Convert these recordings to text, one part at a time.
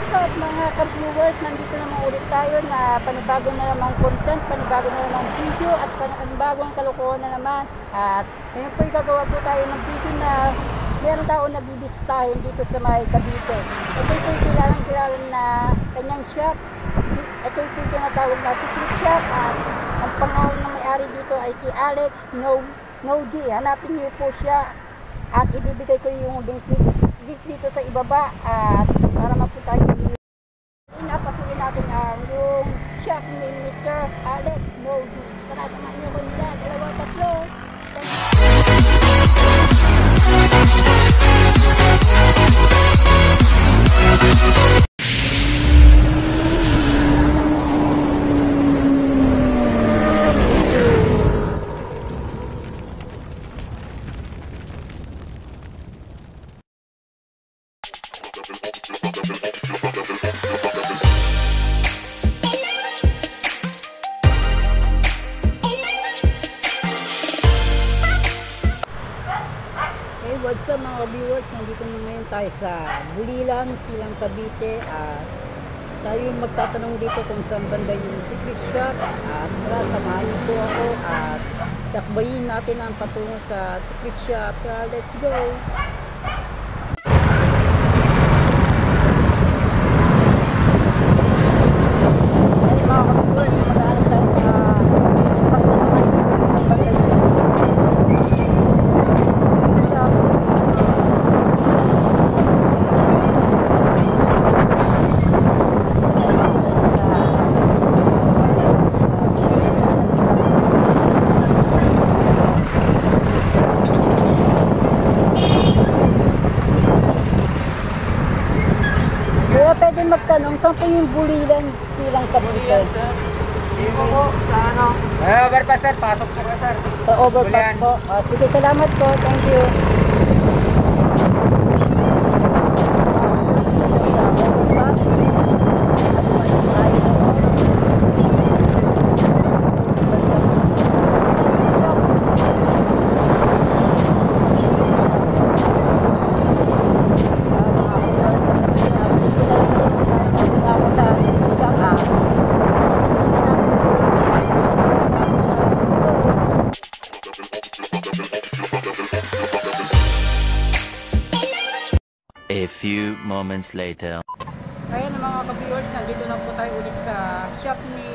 At mga ka-viewers, nandito naman ulit tayo na panibago na namang content, panibago na namang video at panibagong kalokohan na naman. At ngayon po gagawa po tayo ng video na meron tao na bibisitahin dito sa may Cavite. Ito po yung kilalang na kanyang shop. Ito po yung tinatawag na secret shop at ang pangalan ng may-ari dito ay si Alex Nogi. Hanapin niyo po siya at ibibigay ko yung link dito sa ibaba at para mapunta niyo inapasukin natin ang yung shop ni Mr. Alex Nogi. Tara, samahan niyo ko nila. Dalawa, tatlo. What's up mga viewers, nandito naman tayo sa Bulilan, Silang Cavite at tayo magtatanong dito kung saan banda yung secret shop at tara, samahan niyo po ako at takbayin natin ang patungo sa secret shop. Let's go! Pwede magtanong, saan po yung Bulilan Silang Cavite? Bulilan, sir. Dito po, sa ano? Overpass, sir. Pasok po ka, sir. Sa overpass po. Sige, salamat po. Thank you. A few moments later. Ayan mga ka-viewers, nandito na po tayo ulit sa shop ni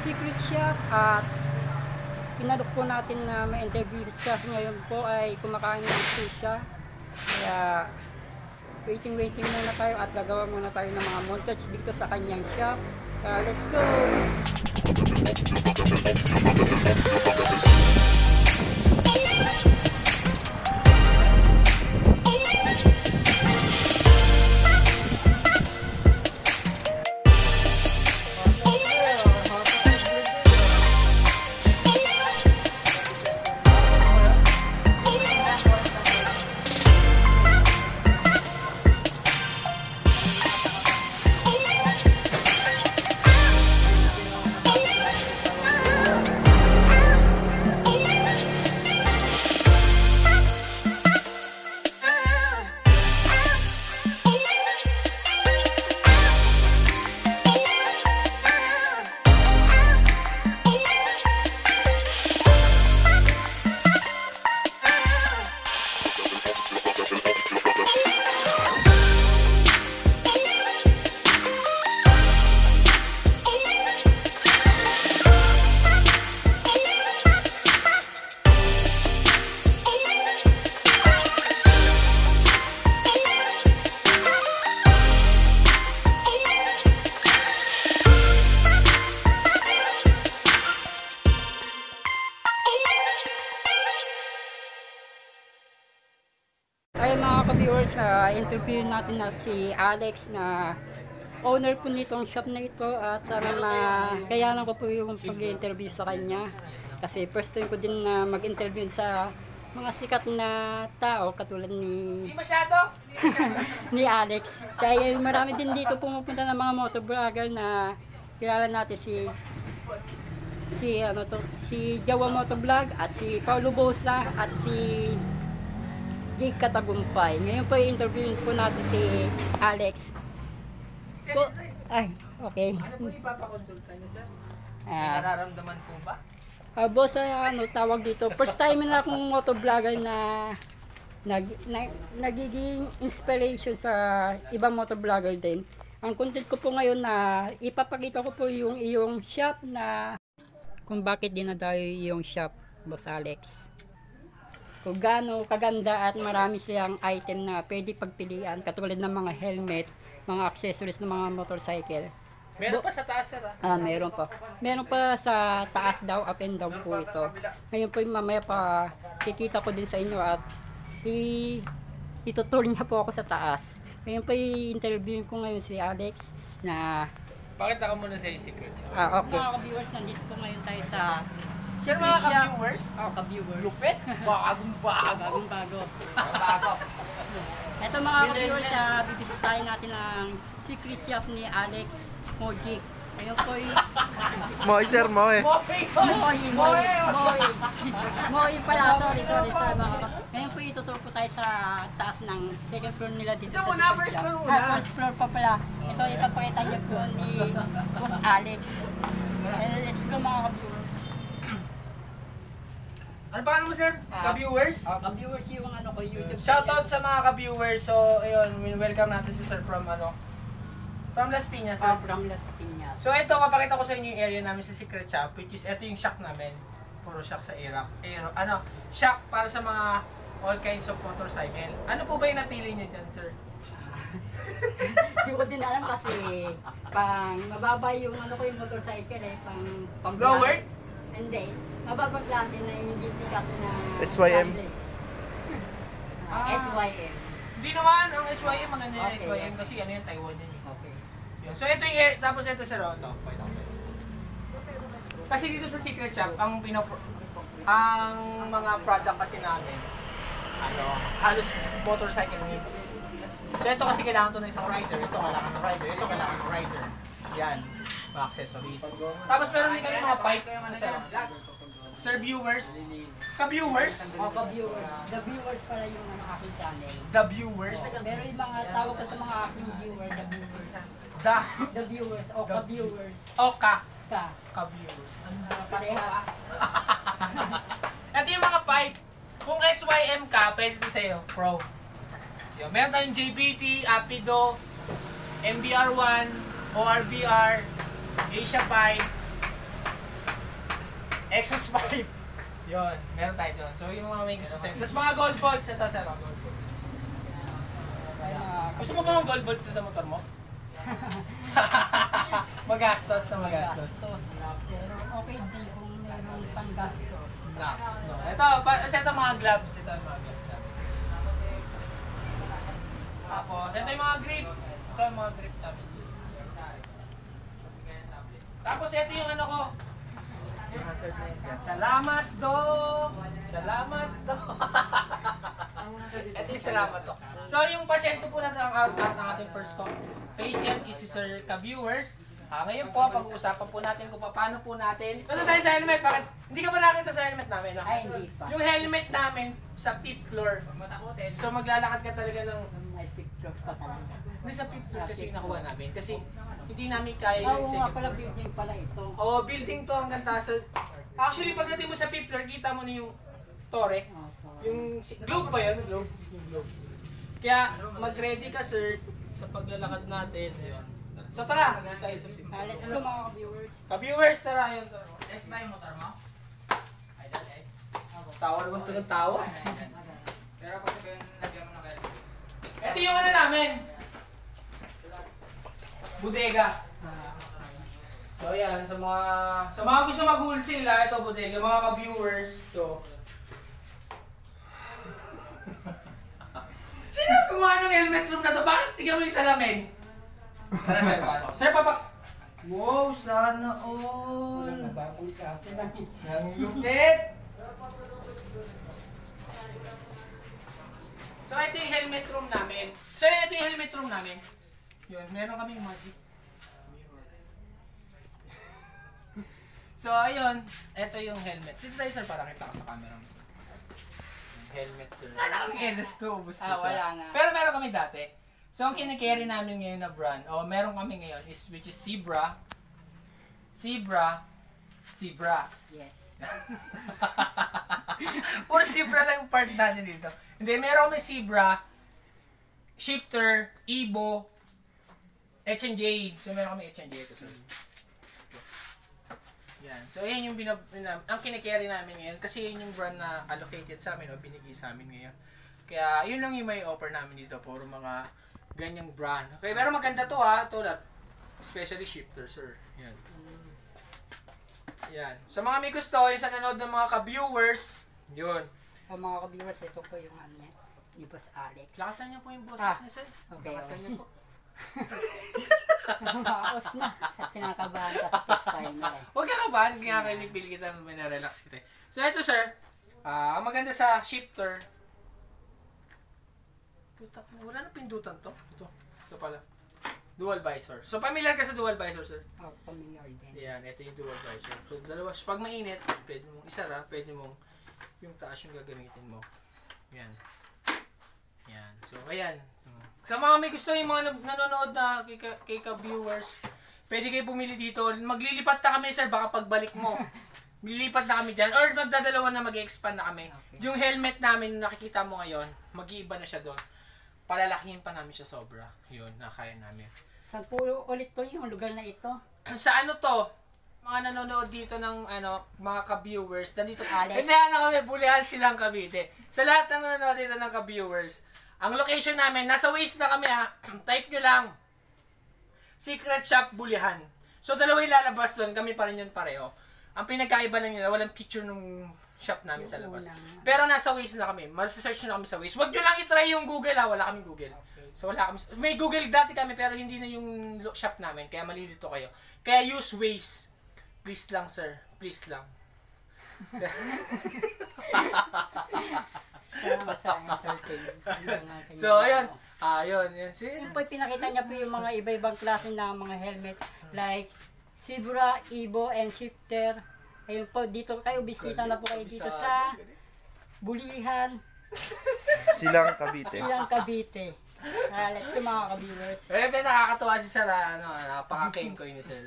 Secret Shop at pinalok po natin na ma-interview siya. Ngayon po ay kumakain ng siya. Kaya waiting muna tayo at gagawa muna tayo ng mga montage dito sa kanyang shop. Let's go! Ay mga ka-viewers, interview natin na si Alex na owner po nitong shop na ito at sana kayanan ko po yung pag-interview sa kanya kasi first time ko din na mag-interview sa mga sikat na tao katulad ni ni Alex. Kaya marami din dito pumupunta ng mga motovlogger na kilala natin si Jawa Motovlog at si Paulo Bosa at si Jake Katagumpay. Ngayon po i-interviewin po natin si Alex. Ay, okay. Ano po ipapakonsulta niyo, sir? Ah, Nararamdaman po ba? boss, tawag dito. First time na akong motovlogger na nagiging inspiration sa ibang motovlogger din. Ang content ko po ngayon na ipapakita ko po yung iyong shop na kung bakit dinadayo yung shop, Boss Alex. Kung gaano kaganda at marami siyang item na pwede pagpilian katulad ng mga helmet, mga accessories ng mga motorcycle. Meron pa sa taas, sir, Meron pa. Meron pa sa taas daw, up and down po ito. Ngayon po mamaya pa kikita ko din sa inyo at itutur niya po ako sa taas. Ngayon po i-interview ko ngayon si Alex na Pakita ka muna sa secret. okay. Mga ka-viewers, nandito po ngayon tayo sa Sir, mga ka-viewers? Ka-viewers. Lupit? Bagong-bago. Bago. Bago. Ito mga ka-viewers, bibisitahin natin ang secret shop ni Alex Mojic. Ngayon po Moy sir, moy. Moy pala, sorry sir mga ngayon po ituturo po tayo sa taas ng second floor nila dito Ito muna, first floor muna. First floor pa pala. Ito ipapakita niya po ni Boss Alex. Let's go mga ka-viewers. Ano pa mo, sir? Ka-viewers? Ka-viewers yung ko, YouTube. Shoutout sa mga ka-viewers. So, ayun, welcome natin si sir from from Las Piñas. From Las Piñas. So, ito, mapakita ko sa inyo yung area namin sa Secret Shop, which is, ito yung shop namin. Puro shop sa shop para sa mga all kinds of motorcycle. Ano po ba yung napili niyo dyan, sir? Hindi ko din alam kasi mababa yung yung motorcycle pang Lower? Hindi. Mababa klase na hindi sikat na SYM. SYM. Hindi naman, ang SYM, maganda yung Okay. SYM kasi ano yung Taiwan yun. Okay. Yun. So, ito yung tapos ito, sir, ito. Kasi dito sa Secret Shop, ang mga product kasi namin, halos motorcycle needs. So, ito kasi kailangan to ng isang rider, ito kailangan ng rider, ito kailangan ng rider. Yan, mga accessories. Tapos meron din kami mga pipe, sir, viewers, ka-viewers, Ka-viewers. The viewers pala yung aking channel. the viewers, Pero yung mga tawag ko sa mga aking viewer, the viewers. the The viewers o ka-viewers. ka-viewers. Parehas. Ito yung mga pipe. Kung SYM ka, pwede ito sa'yo, Pro. Yun. Meron tayong JBT, Apido, MBR1, ORBR, Asia Pipe, Exos Pipe. Yun, meron tayo doon. So yung mga may gusto sa'yo. Tapos mga gold bolts, ito sir, gold bolts. Gusto mo ba mga gold bolts sa motor mo? Magastos na magastos. Pero okay di kung meron pang gastos. Nax, no. Ito mga gloves. Ito yung mga gloves. Tapos, ito yung mga grip. Ito yung mga grip namin. Tapos, ito yung ko. Salamat, Dok! Salamat, Dok! Ito yung salamat, Dok. So, yung pasyente po natin ang ating first patient is si Sir Ka-viewers. Ngayon po, pag-uusapan po natin kung paano po natin. Ano tayo sa helmet? Bakit? Hindi ka ba nakita sa helmet namin? No? Ay, hindi pa. Yung helmet namin sa 5th floor. So maglalakad ka talaga ng... May picture pa talaga. Hindi sa 5th floor kasi nakuha namin. Kasi hindi namin kaya yung Oo nga second pala, floor. building pala ito. Oo, building to hanggang taas. Actually, pagdating mo sa 5th floor, kita mo na yung tore. Yung globe ba yun? Globe. Kaya mag-ready ka, sir, sa paglalakad natin. So tara! Let's go mga ka-viewers. Ka-viewers, tara yun. Test ba yung motor mo? Tawa naman ito ng tawa. Pero kung sabihin lagyan mo na kayo. Ito yung namin. Bodega. So yan, sa mga gusto mag-wholesale, ito bodega. Mga ka-viewers, ito. Sino gumawa ng helmet room na to? Bakit tignan mo yung salamin? Tara, sir, pasok. Sir, wow, sana all. Bagong klase na. Ang lupit! So, ito yung helmet room namin. Yun, meron kaming magic. So, ayun. Ito yung helmet. Dito tayo, sir, para kita ka sa camera mo. Helmet, sir. Wala kami LS2, ubus na siya. Wala na. Pero meron kami dati. So, ang kinikerry namin ngayon na brand, meron kami ngayon, which is Zebra. Yes. Puro Zebra lang yung part natin dito. Hindi, meron kami Zebra, Shifter, Evo, H&J. So, meron kami H&J ito. So, yan. So, yan yung ang kinikerry namin ngayon kasi yun yung brand na allocated sa amin o binigay sa amin ngayon. Kaya, yun lang yung may offer namin dito. Puro mga ganyang brand. Okay, pero maganda to ha. Tulad. Especially Shifter, sir. Yan. Yan. Sa mga may gusto, yung sa nanood ng mga ka-viewers, yun. O mga ka-viewers, ito po yung ano niya. Ni Boss Alex. Lakasan niyo po yung boses niya, sir. Okay. Lakasan niyo po. Maos na. At kinakabahan ka sa first time na eh. Huwag ka kabahan. Kaya kayo nagpili kita, may na-relax kita. So, ito, sir. Ang maganda sa Shifter, puta, wala na pindutan to. Ito pala. Dual visor. So, familiar ka sa dual visor, sir? Oh, familiar din. Yan, ito yung dual visor. So, dalawa. Pag mainit, pwede mong isara, pwede mong yung taas yung gagamitin mo. Yan. Yan. So, ayan. Sa mga may gusto yung mga nanonood na kay ka-viewers, pwede kayo pumili dito. Maglilipat na kami, sir, baka pagbalik mo. Lilipat na kami dyan. Or magdadalawa na mag-expand na kami. Okay. Yung helmet namin, nakikita mo ngayon, mag-iiba na siya doon. Palalakihin pa namin siya sobra. Yun, nakaya namin. Saan po ulit ko yung lugar na ito? Sa ano to? Mga nanonood dito ng mga ka-viewers. Nandito. Alex. Hindi kami, Bulihan Silang Cavite. Sa lahat ng nanonood dito ng ka-viewers, ang location namin, nasa Waze na kami ha. Type nyo lang. Secret Shop Bulihan. So, dalawa yung lalabas doon. Kami pa rin yun pareho. Ang pinagkaiba lang nila, walang picture ng shop namin sa labas. Pero nasa Waze na kami. Mas-search na kami sa Waze. Huwag nyo lang itry yung Google ha. Wala kaming Google. So, wala kami. May Google dati kami pero hindi na yung shop namin. Kaya malilito kayo. Kaya use Waze. Please lang, sir. Please lang. So, ayun. Ayun. Yung po pinakita niya po yung mga iba-ibang klase na mga helmet. Like, Zebra, Evo, and Shifter. Ayun po, dito kayo, bisita na po kayo dito sa Bulihan, Silang Cavite. Silang Cavite. Let's see mga ka-viewers. Nakakatawa si Sir, napaka-kenkoy ni Sir.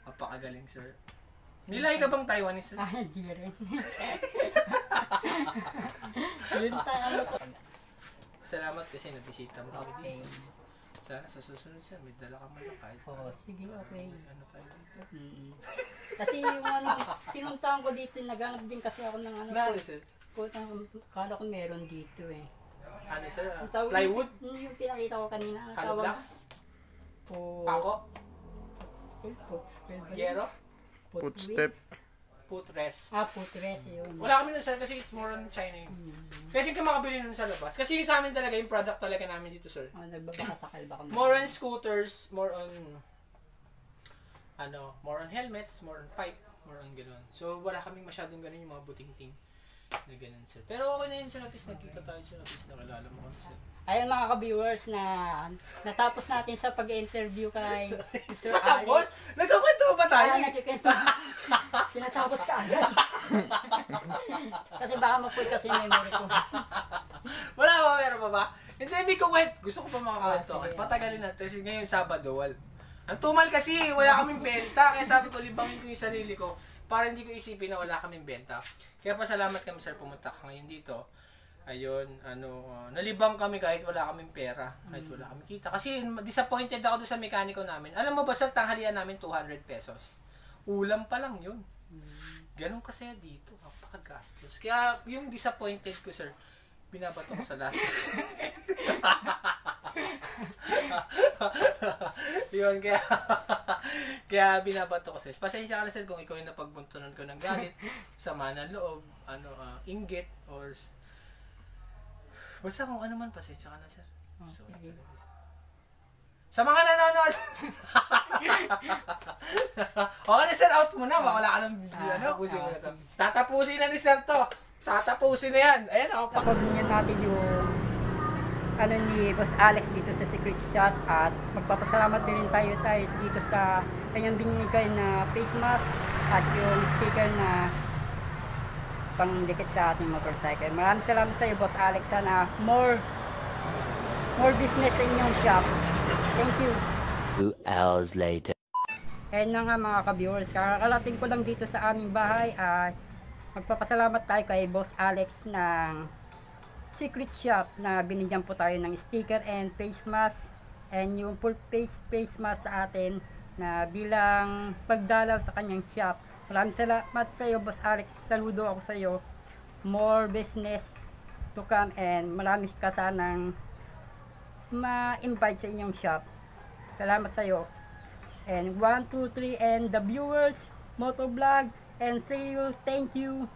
Napakagaling, Sir. Nilay ka bang Taiwanese, Sir? Hindi rin. Yun sa ano po. Salamat kasi nabisita mo kami Okay. dito. Sana sa susunod, Sir, may dala ka man lang kahit. Sige, okay. Ano tayo dito? Kasi yung ano, pinuntahan ko dito, naghanap din kasi ako ng ano. Ano, Sir? Kala ko meron dito eh. Ano, Sir? Ang tawag- Plywood? Yung pinakita ko kanina. ang Hollow tawag- blocks? Po- Pako? Steel ba yun? Yero? Footstep. Footrest? Footrest yun. Wala kami nun, Sir, kasi it's more on China yun. Pwede ka makabili nun sa labas. Kasi yung sa amin talaga, yung product talaga namin dito, Sir. Nagbabakasakal ba kami? More on scooters, more on helmets, more on pipe, more on gano'n. So, wala kaming masyadong gano'n yung mga buting-ting na gano'n, Sir. Pero okay na yun, Sir, at least nagkita tayo, Sir, at least nakilala mo kami, Sir. Ayun mga ka-viewers na natapos natin sa pag-interview kay Mr. Tapos, Alex. nagkakwento ba tayo? Nagkikwento. Sinatapos ka agad. Kasi baka ma-full kasi yung memory ko. Wala ba, meron pa ba? Hindi, may kuwent. Gusto ko pa makakwento. sige. Patagalin natin. Kasi ngayon, Sabado, ang tumal kasi, wala kaming benta. Kaya sabi ko, libangin ko yung sarili ko para hindi ko isipin na wala kaming benta. Kaya pasalamat kami, Sir, pumunta ka ngayon dito. Ayun, nalibang kami kahit wala kaming pera, kahit wala kaming kita. Kasi disappointed ako doon sa mekaniko namin. Alam mo ba, Sir, tanghalian namin 200 pesos. Ulam pa lang yun. Ganun kasi dito, kapakagastos. Kaya yung disappointed ko, Sir, binabato ko sa lahat. Yun, kaya binabato ko, Sir. Pasensya ka na, Sir, kung ikaw yung napagbuntunan ko ng galit, sama ng loob, inggit, or basta kung ano man, pasensya ka na, Sir. So, sa mga nanonood, okay na, Sir, out mo na. Baka wala ka ng tapusin mo na to. Tatapusin na ni Sir to. Tatapusin na yan. Ayan, ako. Pag-ganyan natin yung ano ni Boss Alex dito sa Secret Shot at magpapasalamat din tayo dito sa kanyang binigay na face mask at yung sticker na pangdikit sa ating motorcycle. Maraming salamat sa iyo, Boss Alex. Sana more more business sa inyong shop. Thank you. 2 hours later. Ayun na nga mga ka-viewers, kakarating ko lang dito sa aming bahay at magpapasalamat tayo kay Boss Alex ng Secret Shop na binigyan po tayo ng sticker and face mask and yung full face mask sa atin na bilang pagdalaw sa kanyang shop. Maraming salamat sa iyo Boss Alex, saludo ako sa iyo. More business to come and marami ka sanang ma-invite sa inyong shop. Salamat sa iyo. And 1, 2, 3 and the viewers, Motovlog, and see you. Thank you.